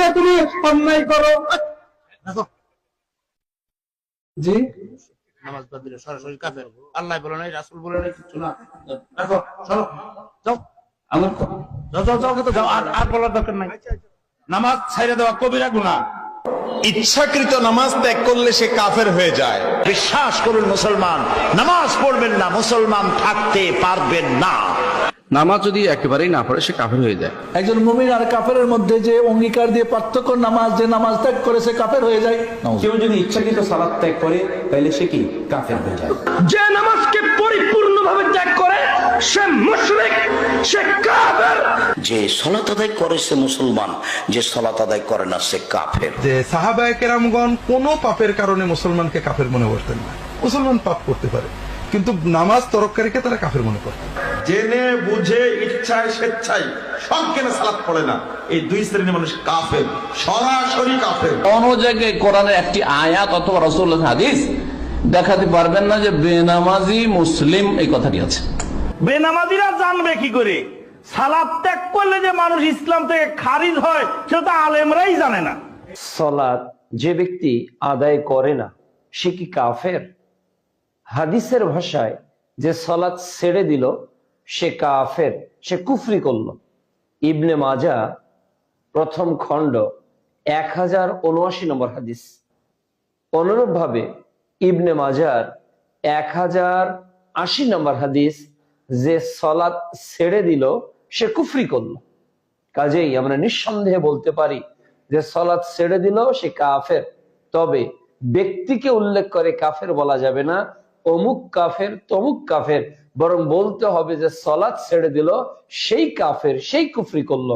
দিয়ে তুমি অন্যায় করো। জি, নামাজ বাদ দিলে সরাসরি কাফের। আল্লাহ বলে নাই, রাসূল বলে নাই, কিছু না। রাখো, চলো, যাও, আমার যাও, যাও, যাও, যাও, আর বলার দরকার নাই। নামাজ ছাইড়া দেওয়া কবিরা গুনাহ। ইচ্ছাকৃত নামাজ ত্যাগ করলে সে কাফের হয়ে যায়। বিশ্বাস করুন মুসলমান, নামাজ পড়বেন না, মুসলমান থাকতে পারবেন না। নামাজ যদি একেবারেই না পড়ে সে কাফের হয়ে যায়। একজন মুমিন আর কাফেরের মধ্যে যে অঙ্গীকার দিয়ে পার্থক্য, নামাজ যে নামাজ ত্যাগ করে সে কাফের হয়ে যায়। কেউ যদি ইচ্ছাকৃত সালাত ত্যাগ করে তাহলে সে কি কাফের হয়ে যায়। যে নামাজকে পরিপূর্ণভাবে ত্যাগ করে সে মুশরিক, সে কাফের। যে সালাত আদায় করে সে মুসলমান, যে সালাত আদায় করে না সে কাফের। যে সাহাবায়ে কেরামগণ কোন পাপের কারণে মুসলমানকে কাফের মনে করতেন না। মুসলমান পাপ করতে পারে, কিন্তু নামাজ তরককারীকে তারা কাফের মনে করতেন। জেনে বুঝে ইচ্ছায় স্বেচ্ছায় সজ্ঞানে সালাত পড়ে না, এই দুই শ্রেণীর মানুষ কাফের, সরাসরি কাফের। কোন জায়গায় কোরআনের একটি আয়াত অথবা রাসূলুল্লাহর হাদিস দেখাতে পারবেন না যে বেনামাজি মুসলিম এই কথাটি আছে। বেনামাজিরা জানবে কি করে সালাত ত্যাগ করলে যে মানুষ ইসলাম থেকে খারিজ হয় সেটা তো আলেমরাই জানে না। সালাত যে ব্যক্তি আদায় করে না সে কি কাফের? হাদিসের ভাষায় যে সালাত ছেড়ে দিল সে কাফের, সে কুফরি করলো। ইবনে মাজা প্রথম খণ্ড 1079 নম্বর হাদিস। অনুরূপ ভাবে ইবনে মাজার 1080 নম্বর হাদিস, যে সালাত ছেড়ে দিল সে কুফরি করলো। কাজেই আমরা নিঃসন্দেহে বলতে পারি যে সালাত ছেড়ে দিল সে কাফের। তবে ব্যক্তিকে উল্লেখ করে কাফের বলা যাবে না, অমুক কাফের তমুক কাফের, বরং বলতে হবে যে সালাত ছেড়ে দিল সেই কাফের, সেই কুফরি করলো।